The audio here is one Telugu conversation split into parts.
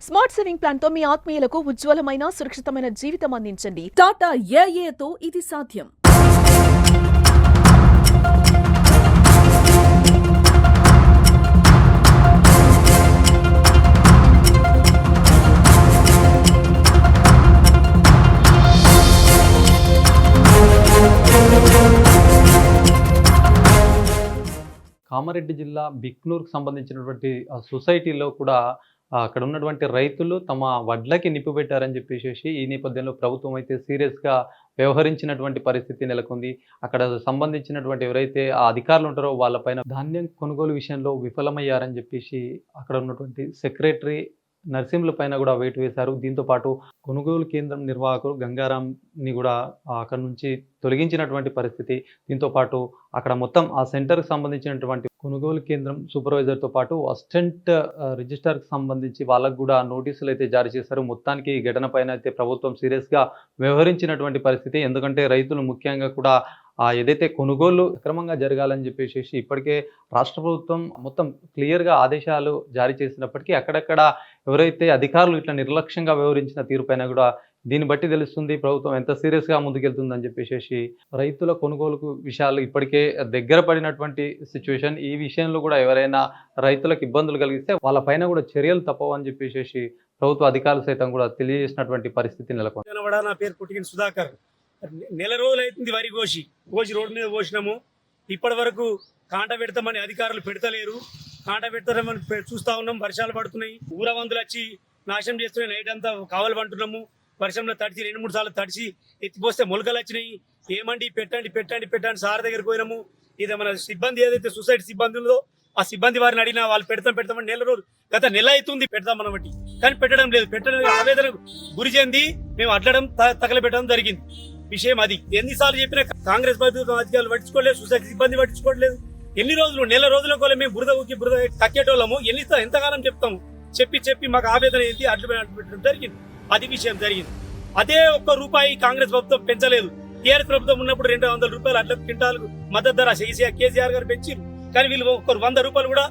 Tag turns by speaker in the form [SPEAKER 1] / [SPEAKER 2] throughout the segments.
[SPEAKER 1] స్మార్ట్ సేవింగ్ ప్లాన్ తో మీ ఆత్మీయులకు ఉజ్వలమైన సురక్షితమైన జీవితం అందించండి. టాటా ఏఏతో ఇది సాధ్యం.
[SPEAKER 2] కామారెడ్డి జిల్లా బిక్నూర్కి సంబంధించినటువంటి సొసైటీలో కూడా అక్కడ ఉన్నటువంటి రైతులు తమ వడ్లకి నిప్పు పెట్టారని చెప్పేసి ఈ నేపథ్యంలో ప్రభుత్వం అయితే సీరియస్గా వ్యవహరించినటువంటి పరిస్థితి నెలకొంది. అక్కడ సంబంధించినటువంటి ఎవరైతే ఆ అధికారులు ఉంటారో వాళ్ళపైన ధాన్యం కొనుగోలు విషయంలో విఫలమయ్యారని చెప్పేసి అక్కడ ఉన్నటువంటి సెక్రటరీ నర్సింహుల పైన కూడా వేటు వేశారు. దీంతో పాటు కొనుగోలు కేంద్రం నిర్వాహకులు గంగారాంని కూడా అక్కడ నుంచి తొలగించినటువంటి పరిస్థితి. దీంతో పాటు అక్కడ మొత్తం ఆ సెంటర్కి సంబంధించినటువంటి కొనుగోలు కేంద్రం సూపర్వైజర్తో పాటు అసిస్టెంట్ రిజిస్టర్కి సంబంధించి వాళ్ళకు కూడా నోటీసులు అయితే జారీ చేశారు. మొత్తానికి ఈ ఘటన పైన అయితే ప్రభుత్వం సీరియస్గా వ్యవహరించినటువంటి పరిస్థితి. ఎందుకంటే రైతులు ముఖ్యంగా కూడా ఏదైతే కొనుగోలు సక్రమంగా జరగాలని చెప్పేసి ఇప్పటికే రాష్ట్ర ప్రభుత్వం మొత్తం క్లియర్గా ఆదేశాలు జారీ చేసినప్పటికీ అక్కడక్కడ ఎవరైతే అధికారులు ఇట్లా నిర్లక్ష్యంగా వ్యవహరించిన తీరుపైన కూడా దీన్ని బట్టి తెలుస్తుంది ప్రభుత్వం ఎంత సీరియస్గా ముందుకెళ్తుందని చెప్పేసి. రైతుల కొనుగోలుకు విషయాలు ఇప్పటికే దగ్గర పడినటువంటి సిచ్యువేషన్. ఈ విషయంలో కూడా ఎవరైనా రైతులకు ఇబ్బందులు కలిగిస్తే వాళ్ళపైన కూడా చర్యలు తప్పవని చెప్పేసి ప్రభుత్వ అధికారులు సైతం కూడా తెలియజేసినటువంటి పరిస్థితి నెలకొంది.
[SPEAKER 3] నా పేరు పుట్టిన సుధాకర్. నెల రోజులు అవుతుంది వరి కోసి రోడ్డు మీద కోసినాము. ఇప్పటి వరకు కాంట పెడతామని అధికారులు పెడతలేరు. కాంట పెడతామని చూస్తా ఉన్నాం. వర్షాలు పడుతున్నాయి, ఊరవంతులు వచ్చి నాశనం చేస్తున్నాయి. నైట్ అంతా కావలు పంటున్నాము. వర్షంలో తడిచి 2-3 సార్లు తడిచి ఎత్తిపోస్తే మొలకలు వచ్చినాయి. ఏమండి పెట్టండి పెట్టండి పెట్టండి సార్ దగ్గరికి పోయినాము. ఇది మన సిబ్బంది ఏదైతే సొసైటీ సిబ్బంది ఉందో ఆ సిబ్బంది వారిని అడిగినా వాళ్ళు పెడతామని గత నెల అవుతుంది పెడతామని బట్టి, కానీ పెట్టడం లేదు. పెట్టడం ఆవేదనకు గురి చెంది మేము అడ్లడం తగలబెట్టడం జరిగింది. విషయం అది. ఎన్నిసార్లు చెప్పినా కాంగ్రెస్ ప్రభుత్వం అధికారులు పట్టించుకోలేదు, సొసైటీ సిబ్బంది పట్టించుకోవట్లేదు. ఎన్ని రోజులు నెల రోజుల కోలే మేము బురద కక్కేటోళ్ళము. ఎంతకాలం చెప్తాము. చెప్పి మాకు ఆవేదన ఏంటి అడ్లు పెట్టడం జరిగింది. అది విషయం జరిగింది. అదే ₹1 కాంగ్రెస్ ప్రభుత్వం పెంచలేదు. టీఆర్ఎస్ ప్రభుత్వం ఉన్నప్పుడు ₹200 అడ్ల క్వింటాలకు మద్దతు ధర కేసీఆర్ గారు పెంచారు. కానీ వీళ్ళు ₹100 కూడా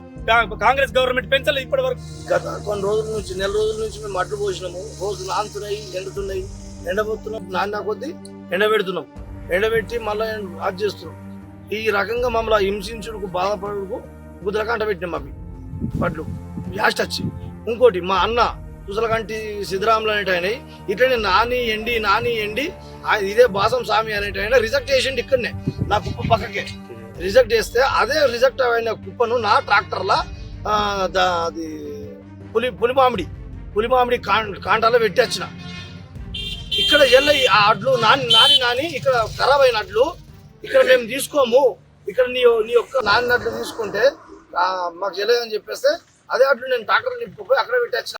[SPEAKER 3] కాంగ్రెస్ గవర్నమెంట్ పెంచలేదు ఇప్పటి వరకు.
[SPEAKER 4] గత కొన్ని రోజుల నుంచి నెల రోజుల నుంచి మేము అడ్లు పోసినాము. రోజు నానుతున్నాయి, ఎండుతున్నాయి, ఎండబోతున్నాం, నాన్న కొద్దీ ఎండబెడుతున్నాం. ఎండబెట్టి మళ్ళీ అది చేస్తున్నాం. ఈ రకంగా మమ్మల్ని హింసించుడుకు బాధపడుకు గుద్రకాంట పెట్టినాం. అవి పడ్లు యాస్ట్ వచ్చి ఇంకోటి మా అన్న తుసలకంటి సిద్ధరాములు అనేట ఆయన ఇట్లనే నాని ఎండి ఇదే బాసం స్వామి అనేట ఆయన రిజెక్ట్ చేసిండు. ఇక్కడనే నా కుప్ప పక్కకే రిజెక్ట్ చేస్తే అదే రిజెక్ట్ అయిన కుప్పను నా ట్రాక్టర్లా అది పులిమామిడి కాంటాలో పెట్టి వచ్చిన. ఇక్కడ ఆ అడ్లు నాని ఇక్కడ ఖరాబ్ అయిన అడ్లు ఇక్కడ మేము తీసుకోము. ఇక్కడ నీ యొక్క నాని అడ్లు తీసుకుంటే మాకు చెల్లదని చెప్పేస్తే అదే అడ్లు నేను ట్రాక్టర్ నింపుకుపోయి అక్కడ పెట్టి వచ్చిన.